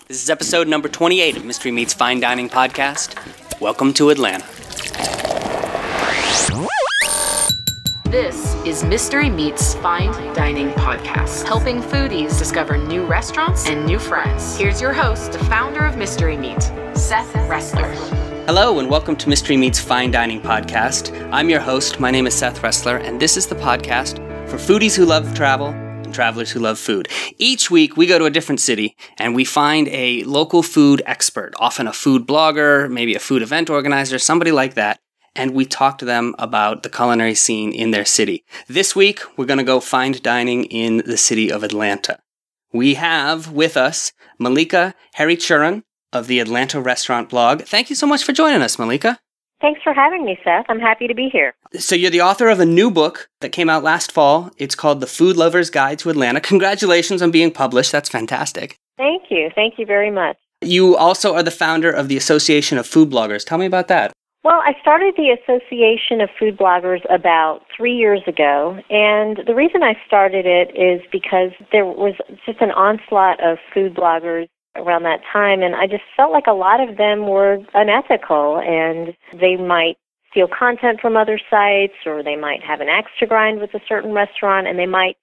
This is episode number 28 of Mystery Meets Fine Dining Podcast. Welcome to Atlanta. This is Mystery Meets Fine Dining Podcast, helping foodies discover new restaurants and new friends. Here's your host, the founder of Mystery Meat, Seth Ressler. Hello and welcome to Mystery Meets Fine Dining Podcast. I'm your host, my name is Seth Ressler, and this is the podcast for foodies who love travel and travelers who love food. Each week we go to a different city and we find a local food expert, often a food blogger, maybe a food event organizer, somebody like that, and we talk to them about the culinary scene in their city. This week we're going to go fine dining in the city of Atlanta. We have with us Malika Haricharan of the Atlanta Restaurant Blog. Thank you so much for joining us, Malika. Thanks for having me, Seth. I'm happy to be here. So you're the author of a new book that came out last fall. It's called The Food Lover's Guide to Atlanta. Congratulations on being published. That's fantastic. Thank you. Thank you very much. You also are the founder of the Association of Food Bloggers. Tell me about that. Well, I started the Association of Food Bloggers about 3 years ago, and the reason I started it is because there was just an onslaught of food bloggers around that time, and I just felt like a lot of them were unethical, and they might steal content from other sites, or they might have an axe to grind with a certain restaurant, and they might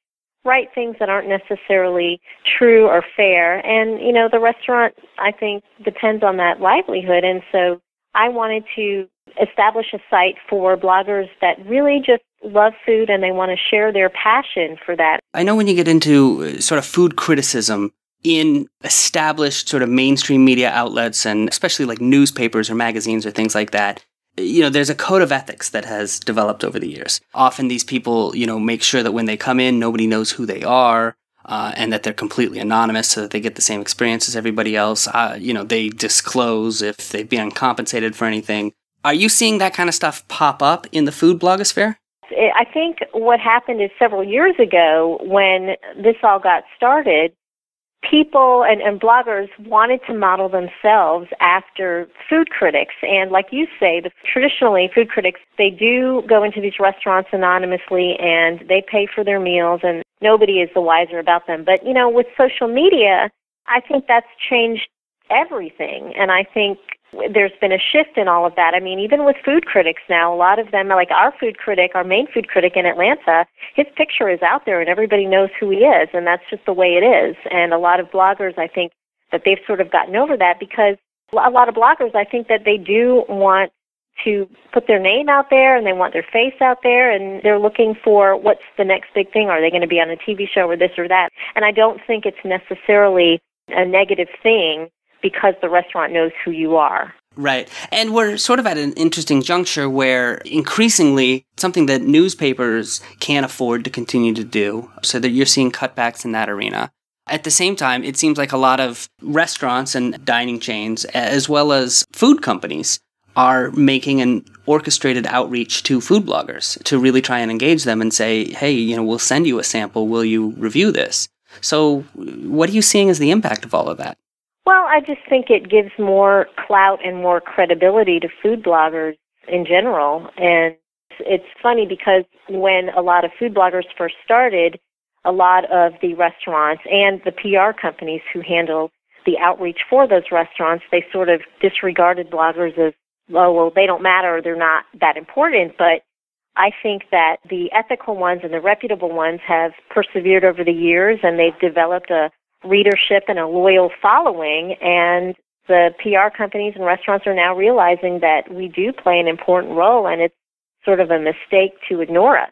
write things that aren't necessarily true or fair. And, you know, the restaurant, I think, depends on that livelihood, and so I wanted to establish a site for bloggers that really just love food and they want to share their passion for that. I know when you get into sort of food criticism in established sort of mainstream media outlets, and especially like newspapers or magazines or things like that, you know, there's a code of ethics that has developed over the years. Often these people, you know, make sure that when they come in, nobody knows who they are, and that they're completely anonymous so that they get the same experience as everybody else. You know, they disclose if they've been compensated for anything. Are you seeing that kind of stuff pop up in the food blogosphere? I think what happened is several years ago when this all got started, people and bloggers wanted to model themselves after food critics. And like you say, traditionally food critics, they do go into these restaurants anonymously and they pay for their meals and nobody is the wiser about them. But, you know, with social media, I think that's changed everything. And I think there's been a shift in all of that. I mean, even with food critics now, a lot of them, like our food critic, our main food critic in Atlanta, his picture is out there and everybody knows who he is, and that's just the way it is. And a lot of bloggers, I think that they've sort of gotten over that, because a lot of bloggers, I think that they do want to put their name out there and they want their face out there, and they're looking for what's the next big thing. Are they going to be on a TV show or this or that? And I don't think it's necessarily a negative thing because the restaurant knows who you are. Right. And we're sort of at an interesting juncture where increasingly something that newspapers can't afford to continue to do, so that you're seeing cutbacks in that arena. At the same time, it seems like a lot of restaurants and dining chains, as well as food companies, are making an orchestrated outreach to food bloggers to really try and engage them and say, hey, you know, we'll send you a sample. Will you review this? So what are you seeing as the impact of all of that? Well, I just think it gives more clout and more credibility to food bloggers in general. And it's funny because when a lot of food bloggers first started, a lot of the restaurants and the PR companies who handle the outreach for those restaurants, they sort of disregarded bloggers as, oh, well, they don't matter, they're not that important. But I think that the ethical ones and the reputable ones have persevered over the years, and they've developed a readership and a loyal following, and the PR companies and restaurants are now realizing that we do play an important role, and it's sort of a mistake to ignore us.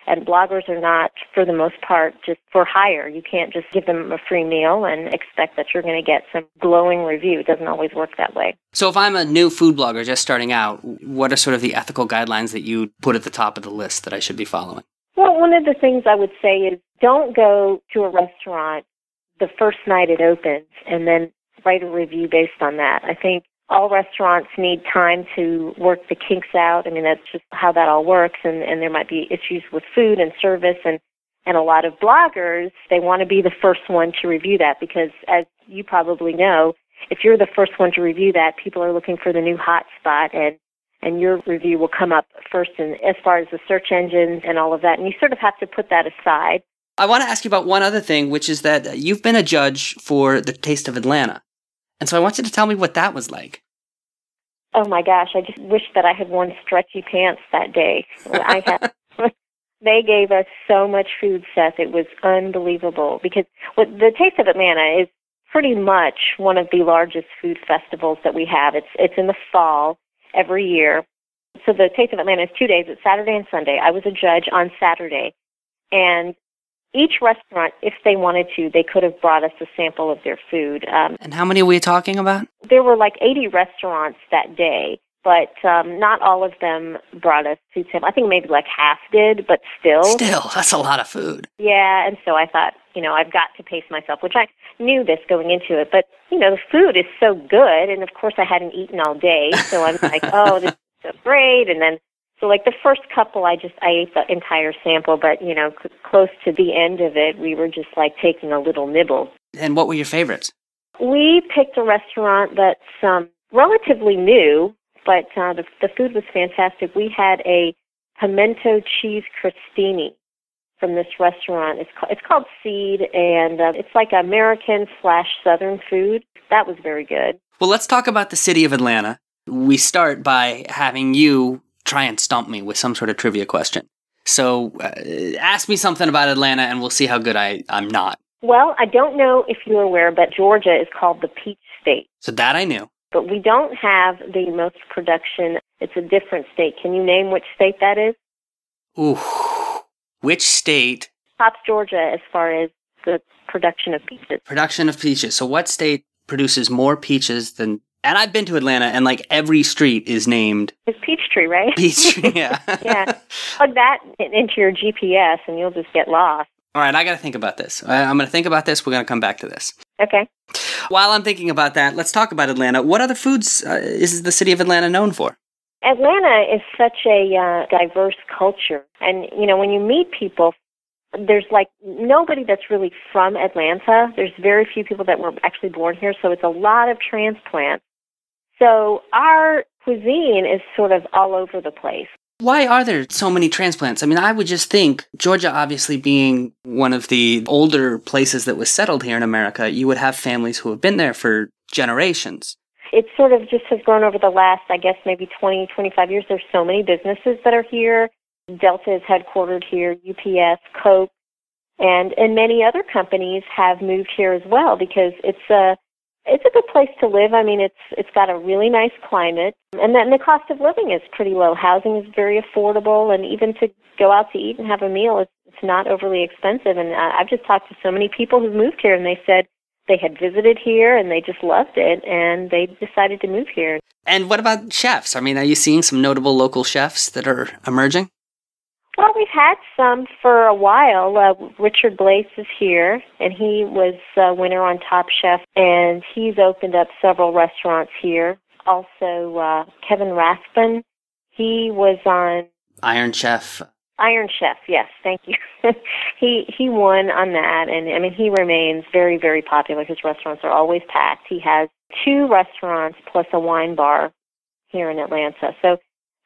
And bloggers are not, for the most part, just for hire. You can't just give them a free meal and expect that you're going to get some glowing review. It doesn't always work that way. So if I'm a new food blogger just starting out, what are sort of the ethical guidelines that you put at the top of the list that I should be following? Well, one of the things I would say is don't go to a restaurant the first night it opens and then write a review based on that. I think all restaurants need time to work the kinks out. I mean, that's just how that all works, and there might be issues with food and service, and a lot of bloggers, they want to be the first one to review that because, as you probably know, if you're the first one to review that, people are looking for the new hot spot, and your review will come up first as far as the search engines and all of that, and you sort of have to put that aside. I want to ask you about one other thing, which is that you've been a judge for the Taste of Atlanta. And so I want you to tell me what that was like. Oh my gosh, I just wish that I had worn stretchy pants that day. They gave us so much food, Seth. It was unbelievable because the Taste of Atlanta is pretty much one of the largest food festivals that we have. It's in the fall every year. So the Taste of Atlanta is 2 days. It's Saturday and Sunday. I was a judge on Saturday, and each restaurant, if they wanted to, they could have brought us a sample of their food. And how many are we talking about? There were like 80 restaurants that day, but not all of them brought us food samples. I think maybe like half did, but still. Still, that's a lot of food. Yeah, and so I thought, I've got to pace myself, which I knew this going into it. But, the food is so good, and of course I hadn't eaten all day, so I'm like, oh, this is so great. And then, so like the first couple, I ate the entire sample, but, close to the end of it, we were just like taking a little nibble. And what were your favorites? We picked a restaurant that's relatively new, but the food was fantastic. We had a pimento cheese crostini from this restaurant. It's called Seed, and it's like American/Southern food. That was very good. Well, let's talk about the city of Atlanta. We start by having you try and stump me with some sort of trivia question. So ask me something about Atlanta, and we'll see how good I'm not. Well, I don't know if you're aware, but Georgia is called the Peach State. So that I knew. But we don't have the most production. It's a different state. Can you name which state that is? Ooh. Which state? Tops Georgia as far as the production of peaches. Production of peaches. So what state produces more peaches than... And I've been to Atlanta, and like every street is named... It's Peachtree, right? Peachtree, yeah. Yeah. Plug that into your GPS, and you'll just get lost. All right, I got to think about this. I'm going to think about this. We're going to come back to this. Okay. While I'm thinking about that, let's talk about Atlanta. What other foods is the city of Atlanta known for? Atlanta is such a diverse culture. And, when you meet people, there's like nobody that's really from Atlanta. There's very few people that were actually born here, so it's a lot of transplants. So our cuisine is sort of all over the place. Why are there so many transplants? I mean, I would just think, Georgia obviously being one of the older places that was settled here in America, you would have families who have been there for generations. It sort of just has grown over the last, I guess, maybe 20, 25 years. There's so many businesses that are here. Delta is headquartered here, UPS, Coke, and many other companies have moved here as well because it's a good place to live. I mean, it's got a really nice climate, and then the cost of living is pretty low. Housing is very affordable, and even to go out to eat and have a meal, it's not overly expensive. And I've just talked to so many people who've moved here, and they said they had visited here, and they just loved it, and they decided to move here. And what about chefs? I mean, are you seeing some notable local chefs that are emerging? Well, we've had some for a while. Richard Blaze is here, and he was winner on Top Chef, and he's opened up several restaurants here. Also, Kevin Rathbun, he was on... Iron Chef. Iron Chef, yes, thank you. He won on that, and I mean, he remains very, very popular. His restaurants are always packed. He has 2 restaurants plus a wine bar here in Atlanta. So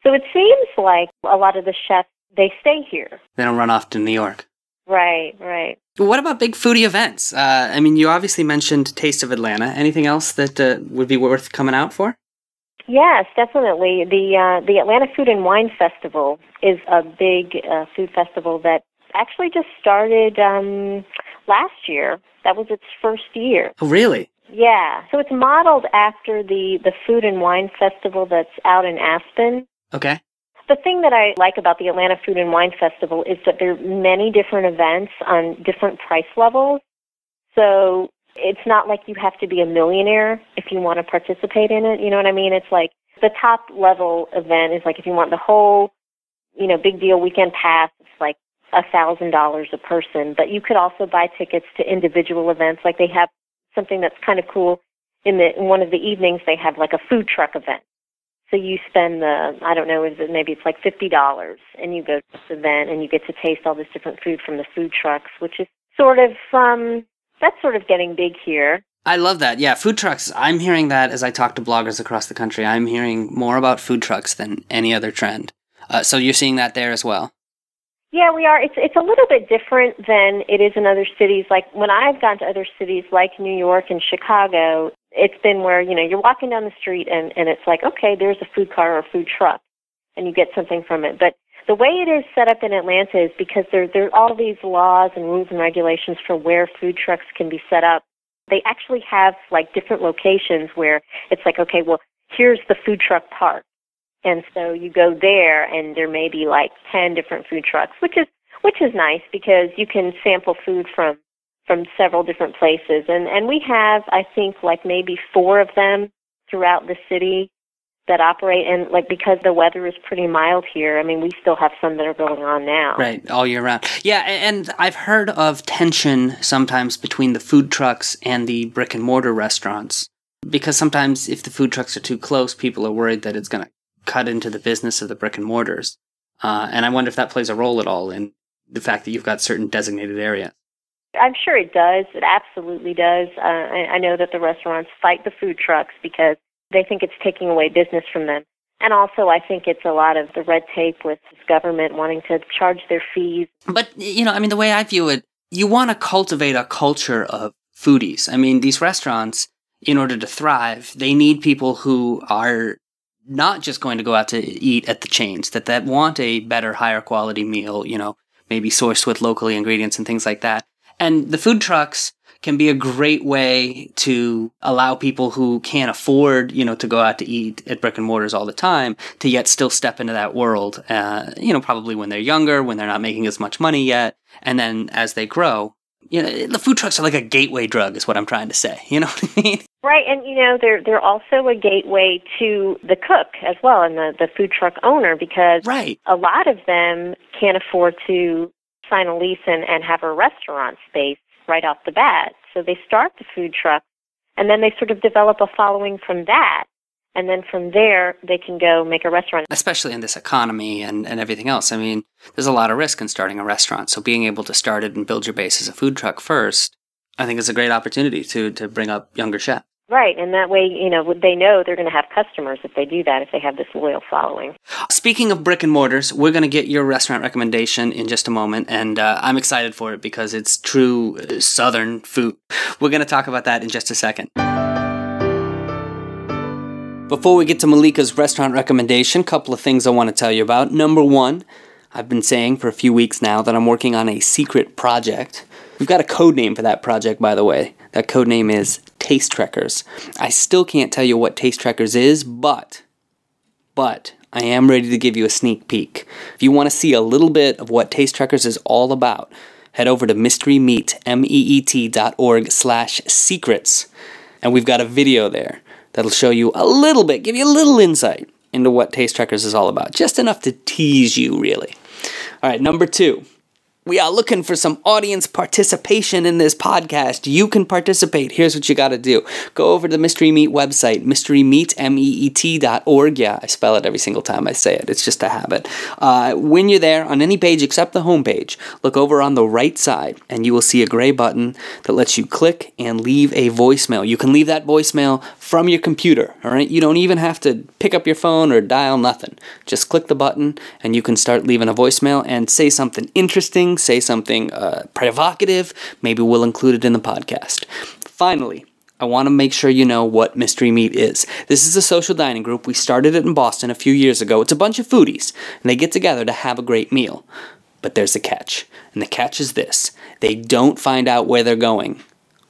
it seems like a lot of the chefs, they stay here. They don't run off to New York. Right, right. What about big foodie events? I mean, you obviously mentioned Taste of Atlanta. Anything else that would be worth coming out for? Yes, definitely. The Atlanta Food and Wine Festival is a big food festival that actually just started last year. That was its first year. Oh, really? Yeah. So it's modeled after the Food and Wine Festival that's out in Aspen. Okay. The thing that I like about the Atlanta Food and Wine Festival is that there are many different events on different price levels. So it's not like you have to be a millionaire if you want to participate in it. You know what I mean? It's like the top level event is like if you want the whole, big deal weekend pass, it's like $1,000 a person. But you could also buy tickets to individual events. Like they have something that's kind of cool. In one of the evenings, they have like a food truck event. So you spend maybe it's like $50, and you go to this event and you get to taste all this different food from the food trucks, which is sort of, that's sort of getting big here. I love that. Yeah, food trucks. I'm hearing that as I talk to bloggers across the country. I'm hearing more about food trucks than any other trend. So you're seeing that there as well? Yeah, we are. It's a little bit different than it is in other cities. Like when I've gone to other cities like New York and Chicago, it's been where, you're walking down the street and it's like, okay, there's a food car or a food truck, and you get something from it. But the way it is set up in Atlanta is because there are all these laws and rules and regulations for where food trucks can be set up. They actually have like different locations where it's like, okay, well, here's the food truck park. And so you go there and there may be like 10 different food trucks, which is nice because you can sample food from several different places. And we have, I think, like maybe 4 of them throughout the city that operate. And like because the weather is pretty mild here, I mean, we still have some that are going on now. Right, all year round. Yeah, and I've heard of tension sometimes between the food trucks and the brick and mortar restaurants, because sometimes if the food trucks are too close, people are worried that it's going to cut into the business of the brick and mortars. And I wonder if that plays a role at all in the fact that you've got certain designated areas. I'm sure it does. It absolutely does. I know that the restaurants fight the food trucks because they think it's taking away business from them. And also, I think it's a lot of the red tape with government wanting to charge their fees. But, the way I view it, you want to cultivate a culture of foodies. I mean, these restaurants, in order to thrive, they need people who are not just going to go out to eat at the chains, that want a better, higher quality meal, maybe sourced with locally ingredients and things like that. And the food trucks can be a great way to allow people who can't afford, to go out to eat at brick and mortars all the time to yet still step into that world, probably when they're younger, when they're not making as much money yet. And then as they grow, the food trucks are like a gateway drug is what I'm trying to say. You know what I mean? Right. And, they're also a gateway to the cook as well and the food truck owner because right. A lot of them can't afford to sign a lease and have a restaurant space right off the bat. So they start the food truck, and then they sort of develop a following from that. And then from there, they can go make a restaurant. Especially in this economy and everything else. I mean, there's a lot of risk in starting a restaurant. So being able to start it and build your base as a food truck first, I think is a great opportunity to bring up younger chefs. Right, and that way, they know they're going to have customers if they do that, if they have this loyal following. Speaking of brick and mortars, we're going to get your restaurant recommendation in just a moment, and I'm excited for it because it's true Southern food. We're going to talk about that in just a second. Before we get to Malika's restaurant recommendation, a couple of things I want to tell you about. Number one, I've been saying for a few weeks now that I'm working on a secret project. We've got a code name for that project, by the way. That code name is Taste Trekkers. I still can't tell you what Taste Trekkers is, but I am ready to give you a sneak peek. If you want to see a little bit of what Taste Trekkers is all about, head over to mysterymeat.org/secrets, and we've got a video there that'll show you a little bit, give you a little insight into what Taste Trekkers is all about. Just enough to tease you, really. All right, number two. We are looking for some audience participation in this podcast. You can participate. Here's what you got to do. Go over to the Mystery Meat website, mysterymeat.org. Yeah, I spell it every single time I say it. It's just a habit. When you're there, on any page except the home page, look over on the right side, and you will see a gray button that lets you click and leave a voicemail. You can leave that voicemail from your computer, all right? You don't even have to pick up your phone or dial nothing. Just click the button, and you can start leaving a voicemail and say something interesting, say something provocative. Maybe we'll include it in the podcast. Finally, I want to make sure you know what Mystery Meat is. This is a social dining group. We started it in Boston a few years ago. It's a bunch of foodies, and they get together to have a great meal. But there's a catch, and the catch is this. They don't find out where they're going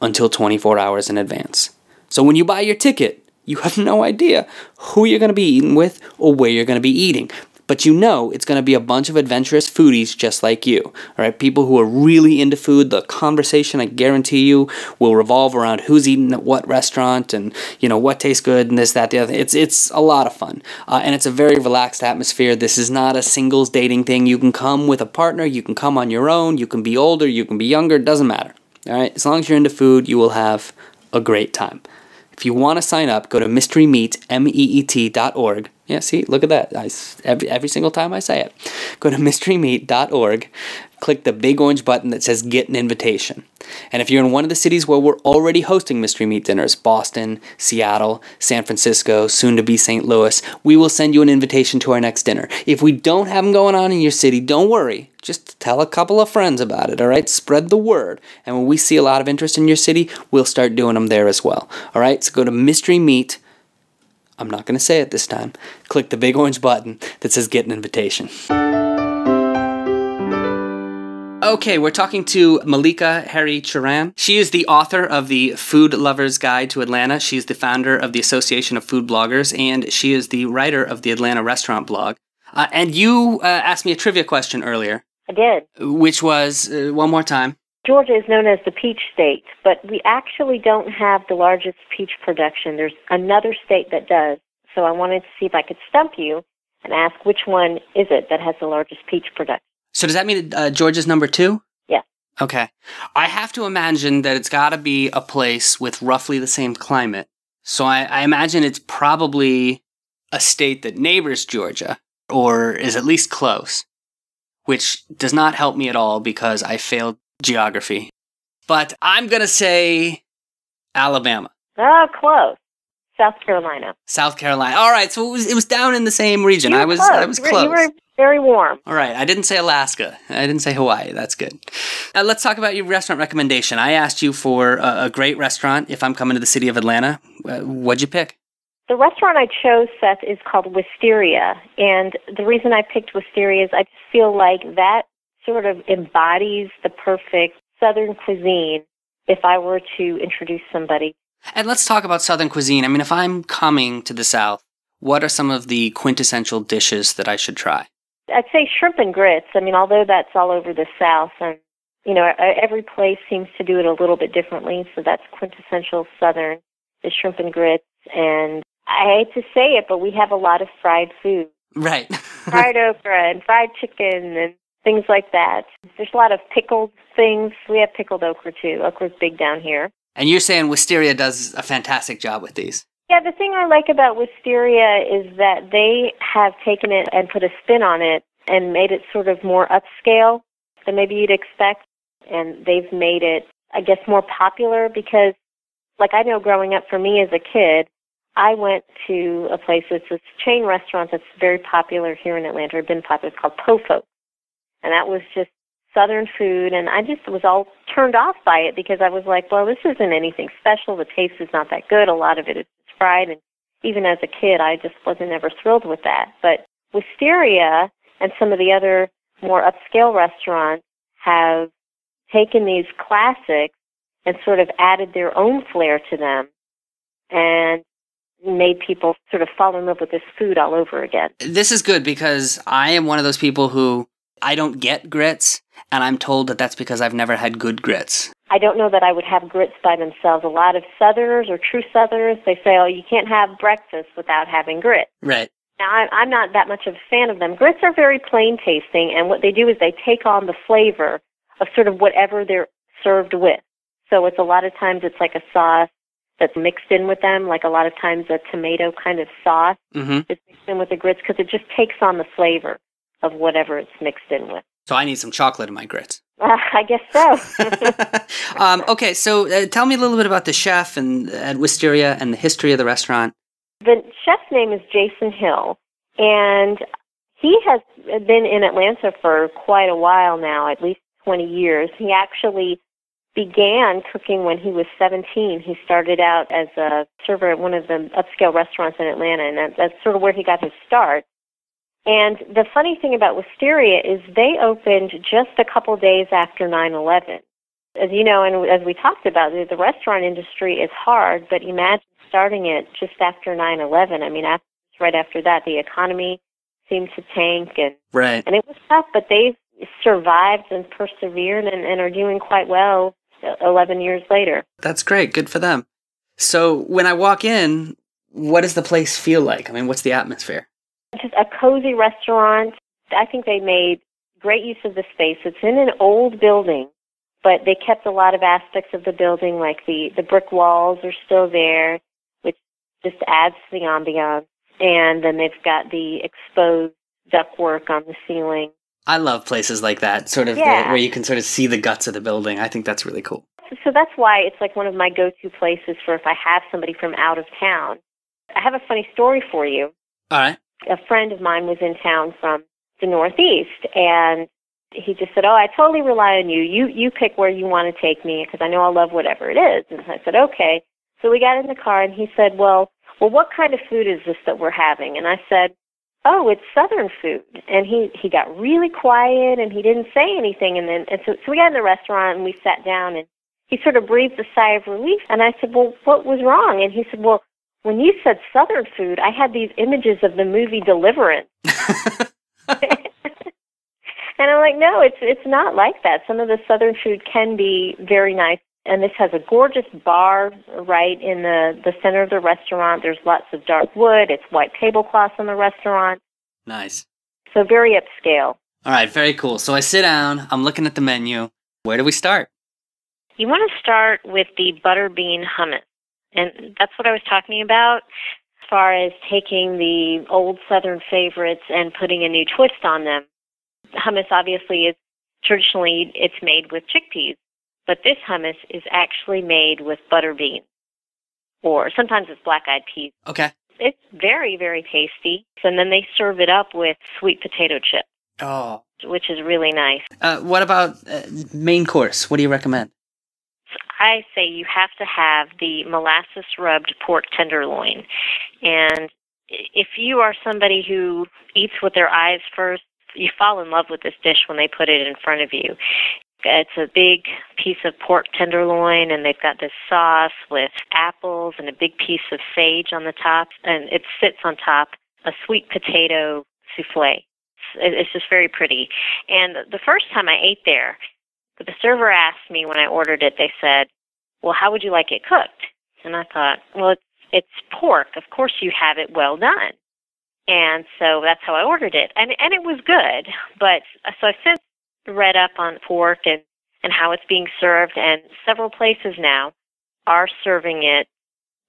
until 24 hours in advance. So when you buy your ticket, you have no idea who you're going to be eating with or where you're going to be eating. But you know it's going to be a bunch of adventurous foodies just like you. All right, people who are really into food. The conversation, I guarantee you, will revolve around who's eating at what restaurant and, what tastes good and this, that, the other. It's a lot of fun. And it's a very relaxed atmosphere. This is not a singles dating thing. You can come with a partner. You can come on your own. You can be older. You can be younger. It doesn't matter. All right, as long as you're into food, you will have a great time. If you want to sign up, go to mysterymeat.org Yeah, see, look at that. Every single time I say it. Go to mysterymeat.org, click the big orange button that says Get an Invitation. And if you're in one of the cities where we're already hosting Mystery Meat dinners, Boston, Seattle, San Francisco, soon to be St. Louis, we will send you an invitation to our next dinner. If we don't have them going on in your city, don't worry. Just tell a couple of friends about it, all right? Spread the word. And when we see a lot of interest in your city, we'll start doing them there as well. All right? So go to Mystery Meat. I'm not going to say it this time. Click the big orange button that says Get an Invitation. Okay, we're talking to Malika Hari-Charan. She is the author of the Food Lover's Guide to Atlanta. She's the founder of the Association of Food Bloggers, and she is the writer of the Atlanta Restaurant Blog. And you asked me a trivia question earlier. I did. Which was, one more time. Georgia is known as the peach state, but we actually don't have the largest peach production. There's another state that does. So I wanted to see if I could stump you and ask which one is it that has the largest peach production. So does that mean Georgia's number 2? Yeah. Okay. I have to imagine that it's got to be a place with roughly the same climate. So I imagine it's probably a state that neighbors Georgia, or is at least close, which does not help me at all because I failed geography. But I'm going to say Alabama. Oh, close. South Carolina. South Carolina. All right, so it was down in the same region. I was close. You were very warm. All right, I didn't say Alaska. I didn't say Hawaii. That's good. Let's talk about your restaurant recommendation. I asked you for a great restaurant if I'm coming to the city of Atlanta. What'd you pick? The restaurant I chose, Seth, is called Wisteria. And the reason I picked Wisteria is I just feel like that sort of embodies the perfect Southern cuisine if I were to introduce somebody. And let's talk about Southern cuisine. I mean, if I'm coming to the South, what are some of the quintessential dishes that I should try? I'd say shrimp and grits. I mean, although that's all over the South, and, you know, every place seems to do it a little bit differently, so that's quintessential Southern, the shrimp and grits. And I hate to say it, but we have a lot of fried food. Right. Fried okra and fried chicken and things like that. There's a lot of pickled things. We have pickled okra, too. Okra's big down here. And you're saying Wisteria does a fantastic job with these. Yeah, the thing I like about Wisteria is that they have taken it and put a spin on it and made it sort of more upscale than maybe you'd expect. And they've made it, I guess, more popular because, like I know growing up for me as a kid, I went to a place, it's this chain restaurant that's very popular here in Atlanta, or been popular, it's called Po-Fo. And that was just Southern food, and I just was all turned off by it because I was like, well, this isn't anything special. The taste is not that good. A lot of it is fried, and even as a kid, I just wasn't ever thrilled with that. But Wisteria and some of the other more upscale restaurants have taken these classics and sort of added their own flair to them and made people sort of fall in love with this food all over again. This is good because I am one of those people who I don't get grits, and I'm told that that's because I've never had good grits. I don't know that I would have grits by themselves. A lot of Southerners or true Southerners, they say, oh, you can't have breakfast without having grits. Right. Now, I'm not that much of a fan of them. Grits are very plain tasting, and what they do is they take on the flavor of sort of whatever they're served with. So it's a lot of times it's like a sauce that's mixed in with them, like a lot of times a tomato kind of sauce is mixed in with the grits because it just takes on the flavor of whatever it's mixed in with. So I need some chocolate in my grits. I guess so. Okay, so tell me a little bit about the chef and at Wisteria and the history of the restaurant. The chef's name is Jason Hill, and he has been in Atlanta for quite a while now, at least 20 years. He actually began cooking when he was 17. He started out as a server at one of the upscale restaurants in Atlanta, and that's sort of where he got his start. And the funny thing about Wisteria is they opened just a couple days after 9/11. As you know, and as we talked about, the restaurant industry is hard, but imagine starting it just after 9/11. I mean, right after that, the economy seemed to tank, and it was tough, but they've survived and persevered and are doing quite well 11 years later. That's great. Good for them. So when I walk in, what does the place feel like? I mean, what's the atmosphere? Just a cozy restaurant. I think they made great use of the space. It's in an old building, but they kept a lot of aspects of the building, like the brick walls are still there, which just adds to the ambiance. And then they've got the exposed ductwork on the ceiling. I love places like that, sort of where you can sort of see the guts of the building. I think that's really cool. So that's why it's like one of my go-to places for if I have somebody from out of town. I have a funny story for you. All right. A friend of mine was in town from the Northeast, and he just said, I totally rely on you. You pick where you want to take me because I know I'll love whatever it is. And I said, okay. So we got in the car, and he said, well, what kind of food is this that we're having? And I said, oh, it's Southern food. And he got really quiet, and he didn't say anything. And so we got in the restaurant, and we sat down, and he sort of breathed a sigh of relief. And I said, well, what was wrong? And he said, well, when you said Southern food, I had these images of the movie Deliverance. And I'm like, no, it's not like that. Some of the Southern food can be very nice. And this has a gorgeous bar right in the center of the restaurant. There's lots of dark wood. It's white tablecloths in the restaurant. Nice. So very upscale. All right, very cool. So I sit down. I'm looking at the menu. Where do we start? You want to start with the butter bean hummus. And that's what I was talking about as far as taking the old Southern favorites and putting a new twist on them. Hummus obviously is traditionally it's made with chickpeas, but this hummus is actually made with butter beans, or sometimes it's black-eyed peas. Okay. It's very, very tasty. And then they serve it up with sweet potato chips. Oh. Which is really nice. What about main course? What do you recommend? I say you have to have the molasses-rubbed pork tenderloin. And if you are somebody who eats with their eyes first, you fall in love with this dish when they put it in front of you. It's a big piece of pork tenderloin, and they've got this sauce with apples and a big piece of sage on the top, and it sits on top a sweet potato souffle. It's just very pretty. And the first time I ate there, the server asked me when I ordered it, they said, well, how would you like it cooked? And I thought, well, it's pork. Of course you have it well done. And so that's how I ordered it. And it was good. But so I since read up on pork and how it's being served, and several places now are serving it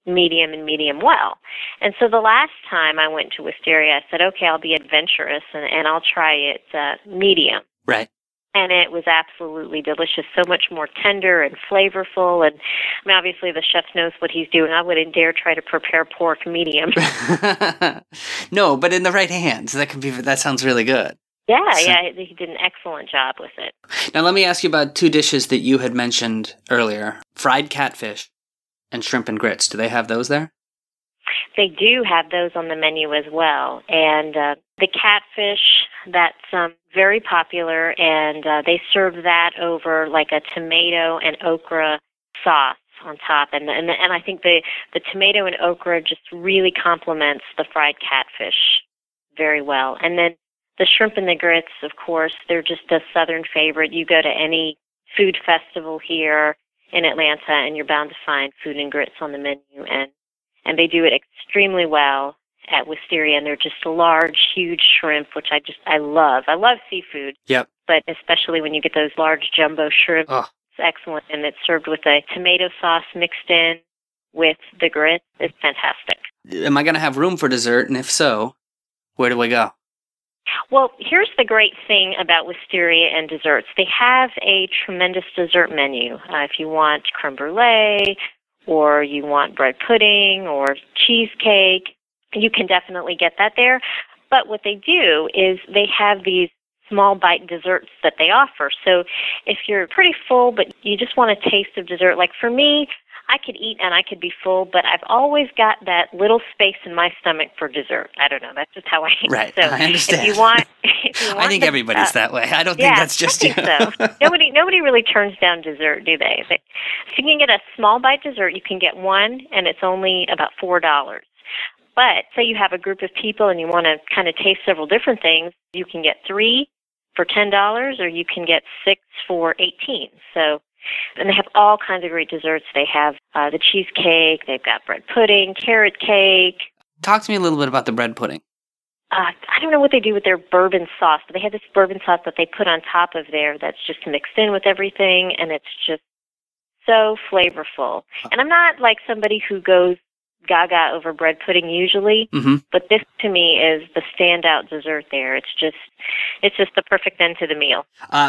medium and medium well. And so the last time I went to Wisteria, I said, okay, I'll be adventurous and I'll try it medium. Right. And it was absolutely delicious, so much more tender and flavorful. And I mean, obviously the chef knows what he's doing. I wouldn't dare try to prepare pork medium. No, but in the right hands. That sounds really good. Yeah, he did an excellent job with it. Now let me ask you about two dishes that you had mentioned earlier. Fried catfish and shrimp and grits. Do they have those there? They do have those on the menu as well. And the catfish, that's very popular, and they serve that over like a tomato and okra sauce on top. And I think the tomato and okra just really complements the fried catfish very well. And then the shrimp and the grits, of course, they're just a Southern favorite. You go to any food festival here in Atlanta, and you're bound to find food and grits on the menu. And they do it extremely well at Wisteria, and they're just a large, huge shrimp, which I love. I love seafood. Yep. But especially when you get those large jumbo shrimp, It's excellent. And it's served with a tomato sauce mixed in with the grits. It's fantastic. Am I going to have room for dessert? And if so, where do we go? Well, here's the great thing about Wisteria and desserts. They have a tremendous dessert menu. If you want creme brulee, or you want bread pudding or cheesecake, you can definitely get that there. But what they do is they have these small bite desserts that they offer. So if you're pretty full, but you just want a taste of dessert, like for me, I could eat and I could be full, but I've always got that little space in my stomach for dessert. I don't know. That's just how I am. Right. So I understand. If you want I think everybody's that way. I don't think that's just you. So. Nobody really turns down dessert, do they? If you can get a small bite dessert, you can get one, and it's only about $4. But say you have a group of people and you want to kind of taste several different things, you can get 3 for $10, or you can get 6 for $18. So. And they have all kinds of great desserts. They have the cheesecake. They've got bread pudding, carrot cake. Talk to me a little bit about the bread pudding. I don't know what they do with their bourbon sauce, but they have this bourbon sauce that they put on top of there that's just mixed in with everything, and it's just so flavorful. And I'm not like somebody who goes gaga over bread pudding usually, but this to me is the standout dessert there. It's just the perfect end to the meal.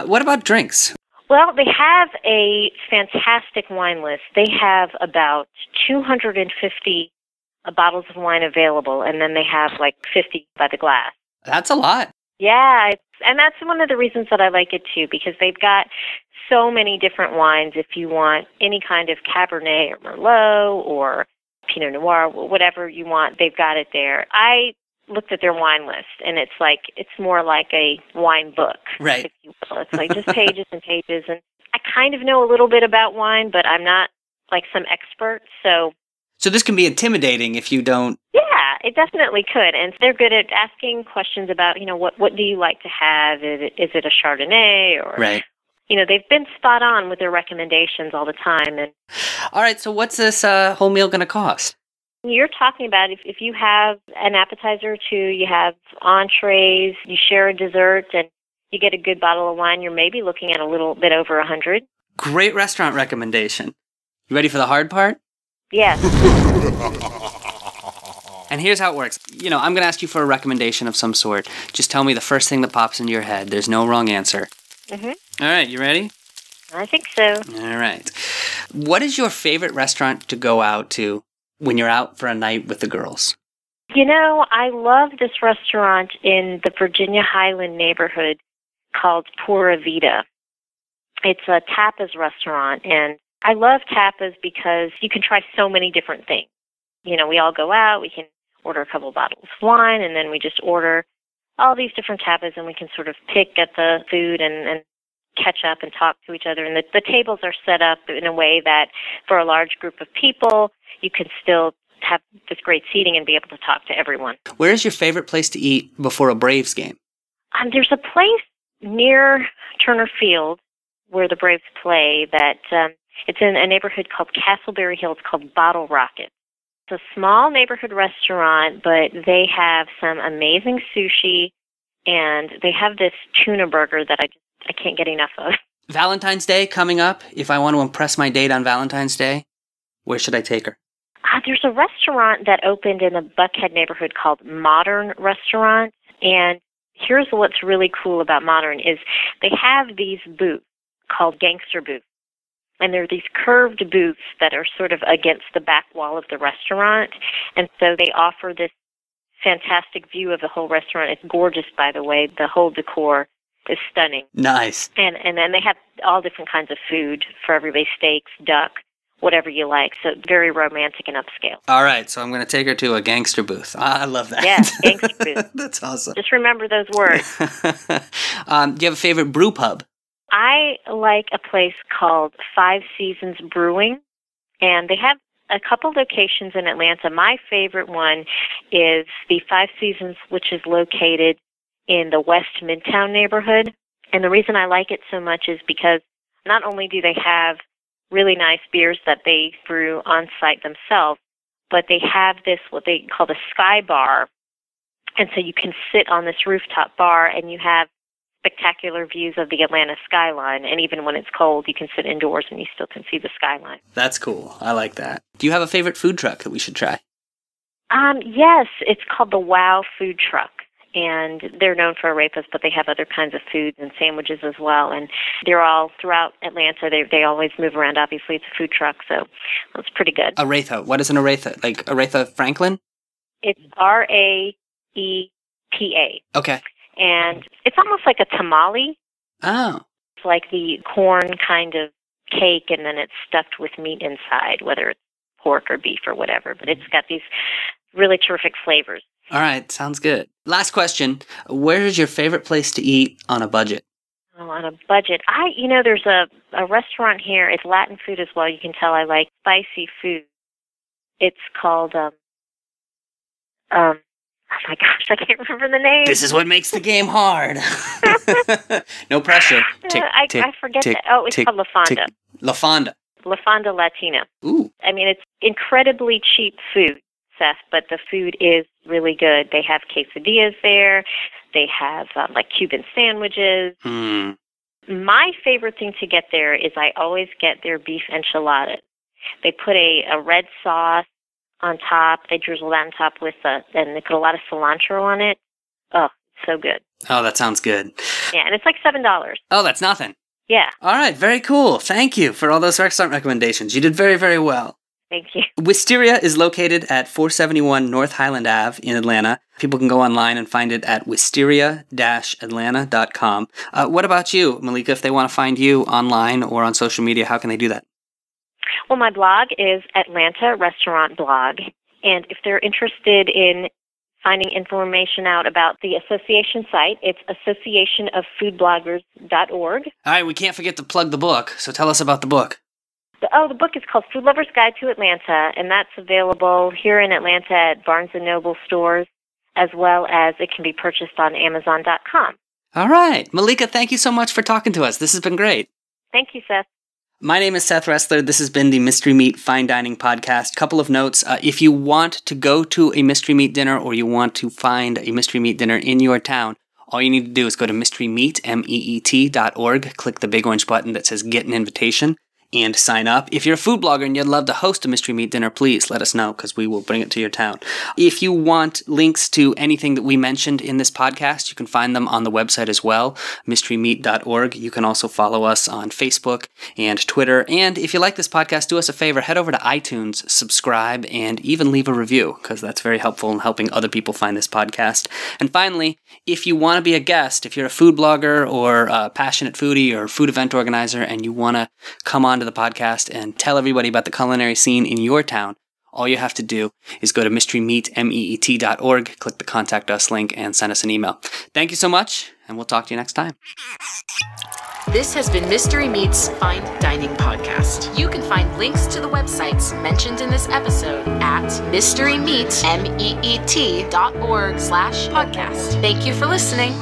What about drinks? Well, they have a fantastic wine list. They have about 250 bottles of wine available, and then they have like 50 by the glass. That's a lot. Yeah, and that's one of the reasons that I like it too, because they've got so many different wines. If you want any kind of Cabernet or Merlot or Pinot Noir, whatever you want, they've got it there. I looked at their wine list, and it's more like a wine book, right? If you will. It's like just pages and pages, and I kind of know a little bit about wine, but I'm not like some expert, so this can be intimidating if you don't. Yeah, it definitely could, and they're good at asking questions about, what do you like to have? Is it a Chardonnay or right? They've been spot on with their recommendations all the time. And all right, so what's this whole meal going to cost? You're talking about if you have an appetizer or two, you have entrees, you share a dessert, and you get a good bottle of wine, you're maybe looking at a little bit over $100. Great restaurant recommendation. You ready for the hard part? Yes. And here's how it works. I'm going to ask you for a recommendation of some sort. Just tell me the first thing that pops into your head. There's no wrong answer. Mm-hmm. All right, you ready? I think so. All right. What is your favorite restaurant to go out to when you're out for a night with the girls? I love this restaurant in the Virginia Highland neighborhood called Pura Vida. It's a tapas restaurant, and I love tapas because you can try so many different things. We all go out, we can order a couple of bottles of wine, and then we just order all these different tapas, and we can sort of pick at the food and catch up and talk to each other. And the tables are set up in a way that for a large group of people, you can still have this great seating and be able to talk to everyone. Where is your favorite place to eat before a Braves game? There's a place near Turner Field where the Braves play that it's in a neighborhood called Castleberry Hills called Bottle Rocket. It's a small neighborhood restaurant, but they have some amazing sushi, and they have this tuna burger that I can't get enough of. Valentine's Day coming up. If I want to impress my date on Valentine's Day, where should I take her? There's a restaurant that opened in the Buckhead neighborhood called Modern Restaurant, and here's what's really cool about Modern is they have these booths called gangster booths. And there are these curved booths that are sort of against the back wall of the restaurant. And so they offer this fantastic view of the whole restaurant. It's gorgeous, by the way. The whole decor is stunning. Nice. And then they have all different kinds of food for everybody, steaks, duck, whatever you like. So very romantic and upscale. All right. So I'm going to take her to a gangster booth. I love that. Yeah, gangster booth. That's awesome. Just remember those words. Do you have a favorite brew pub? I like a place called Five Seasons Brewing, and they have a couple locations in Atlanta. My favorite one is the Five Seasons, which is located in the West Midtown neighborhood. And the reason I like it so much is because not only do they have really nice beers that they brew on site themselves, but they have this, what they call the Sky Bar. And so you can sit on this rooftop bar and you have spectacular views of the Atlanta skyline, and even when it's cold, you can sit indoors and you still can see the skyline. That's cool. I like that. Do you have a favorite food truck that we should try? Yes, it's called the Wow Food Truck, and they're known for arepas, but they have other kinds of foods and sandwiches as well, and they're all throughout Atlanta. They always move around. Obviously, it's a food truck, so it's pretty good. Aretha. What is an aretha? Like Aretha Franklin? It's Raepa. Okay. And it's almost like a tamale. Oh. It's like the corn kind of cake, and then it's stuffed with meat inside, whether it's pork or beef or whatever. But it's got these really terrific flavors. All right. Sounds good. Last question. Where is your favorite place to eat on a budget? Oh, on a budget. There's a restaurant here. It's Latin food as well. You can tell I like spicy food. It's called, oh my gosh, I can't remember the name. This is what makes the game hard. No pressure. I forget that. Oh, it's called La Fonda. La Fonda. La Fonda Latina. Ooh. I mean, it's incredibly cheap food, Seth, but the food is really good. They have quesadillas there. They have like Cuban sandwiches. Mm. My favorite thing to get there is I always get their beef enchiladas. They put a red sauce on top. They drizzle that on top with and they put a lot of cilantro on it. Oh, so good. Oh, that sounds good. Yeah, and it's like $7. Oh, that's nothing. Yeah. All right, very cool. Thank you for all those restaurant recommendations. You did very, very well. Thank you. Wisteria is located at 471 North Highland Ave in Atlanta. People can go online and find it at wisteria-atlanta.com. What about you, Malika? If they want to find you online or on social media, how can they do that? Well, my blog is Atlanta Restaurant Blog. And if they're interested in finding information out about the association site, it's associationoffoodbloggers.org. All right, we can't forget to plug the book, so tell us about the book. The book is called Food Lover's Guide to Atlanta, and that's available here in Atlanta at Barnes & Noble stores, as well as it can be purchased on Amazon.com. All right. Malika, thank you so much for talking to us. This has been great. Thank you, Seth. My name is Seth Ressler. This has been the Mystery Meat Fine Dining Podcast. Couple of notes. If you want to go to a Mystery Meat dinner or you want to find a Mystery Meat dinner in your town, all you need to do is go to mysterymeat.org, click the big orange button that says Get an Invitation, and sign up. If you're a food blogger and you'd love to host a Mystery Meat dinner, please let us know because we will bring it to your town. If you want links to anything that we mentioned in this podcast, you can find them on the website as well, mysterymeat.org. You can also follow us on Facebook and Twitter. And if you like this podcast, do us a favor, head over to iTunes, subscribe, and even leave a review because that's very helpful in helping other people find this podcast. And finally, if you want to be a guest, if you're a food blogger or a passionate foodie or food event organizer and you want to come on to the podcast and tell everybody about the culinary scene in your town, all you have to do is go to mysterymeat.org, click the Contact Us link, and send us an email. Thank you so much, and we'll talk to you next time. This has been Mystery Meat's Fine Dining Podcast. You can find links to the websites mentioned in this episode at mysterymeat.org/podcast. Thank you for listening.